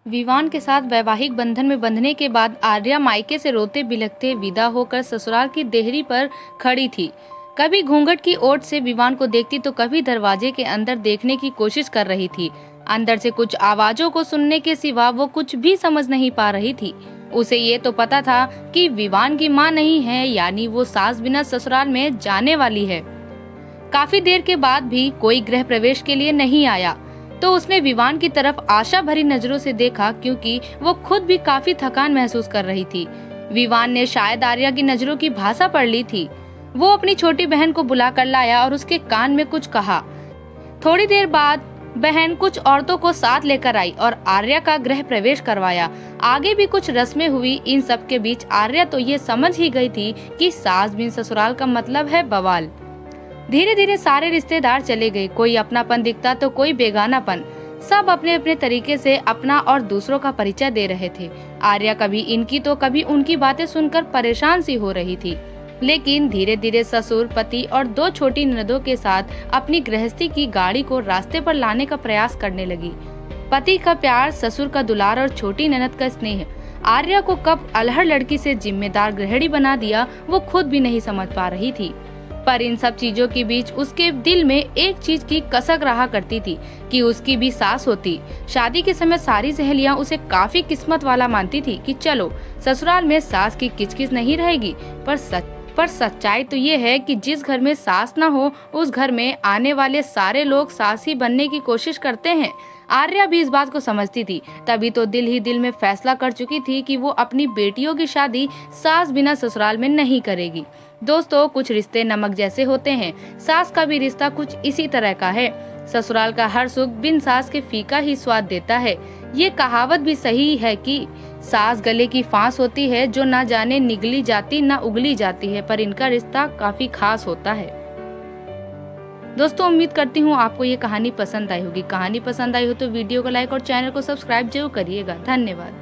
विवान के साथ वैवाहिक बंधन में बंधने के बाद आर्या मायके से रोते बिलखते विदा होकर ससुराल की देहरी पर खड़ी थी। कभी घूंघट की ओट से विवान को देखती तो कभी दरवाजे के अंदर देखने की कोशिश कर रही थी। अंदर से कुछ आवाजों को सुनने के सिवा वो कुछ भी समझ नहीं पा रही थी। उसे ये तो पता था कि विवान की मां नहीं है, यानी वो सास बिना ससुराल में जाने वाली है। काफी देर के बाद भी कोई गृह प्रवेश के लिए नहीं आया तो उसने विवान की तरफ आशा भरी नजरों से देखा, क्योंकि वो खुद भी काफी थकान महसूस कर रही थी। विवान ने शायद आर्या की नजरों की भाषा पढ़ ली थी। वो अपनी छोटी बहन को बुला कर लाया और उसके कान में कुछ कहा। थोड़ी देर बाद बहन कुछ औरतों को साथ लेकर आई और आर्या का गृह प्रवेश करवाया। आगे भी कुछ रस्में हुई। इन सब के बीच आर्या तो ये समझ ही गई थी कि सास बिन ससुराल का मतलब है बवाल। धीरे धीरे सारे रिश्तेदार चले गए। कोई अपनापन दिखता तो कोई बेगानापन। सब अपने अपने तरीके से अपना और दूसरों का परिचय दे रहे थे। आर्या कभी इनकी तो कभी उनकी बातें सुनकर परेशान सी हो रही थी, लेकिन धीरे धीरे ससुर, पति और दो छोटी ननदों के साथ अपनी गृहस्थी की गाड़ी को रास्ते पर लाने का प्रयास करने लगी। पति का प्यार, ससुर का दुलार और छोटी ननद का स्नेह आर्या को कब अल्हड़ लड़की से जिम्मेदार गृहिणी बना दिया, वो खुद भी नहीं समझ पा रही थी। पर इन सब चीजों के बीच उसके दिल में एक चीज की कसक रहा करती थी कि उसकी भी सास होती। शादी के समय सारी सहेलियां उसे काफी किस्मत वाला मानती थी कि चलो ससुराल में सास की किचकिच नहीं रहेगी। पर सच्चाई तो ये है कि जिस घर में सास ना हो उस घर में आने वाले सारे लोग सास ही बनने की कोशिश करते हैं। आर्या भी इस बात को समझती थी, तभी तो दिल ही दिल में फैसला कर चुकी थी कि वो अपनी बेटियों की शादी सास बिना ससुराल में नहीं करेगी। दोस्तों, कुछ रिश्ते नमक जैसे होते हैं। सास का भी रिश्ता कुछ इसी तरह का है। ससुराल का हर सुख बिन सास के फीका ही स्वाद देता है। ये कहावत भी सही है कि सास गले की फांस होती है जो ना जाने निगली जाती ना उगली जाती है, पर इनका रिश्ता काफी खास होता है। दोस्तों, उम्मीद करती हूँ आपको ये कहानी पसंद आई होगी। कहानी पसंद आई हो तो वीडियो को लाइक और चैनल को सब्सक्राइब जरूर करिएगा। धन्यवाद।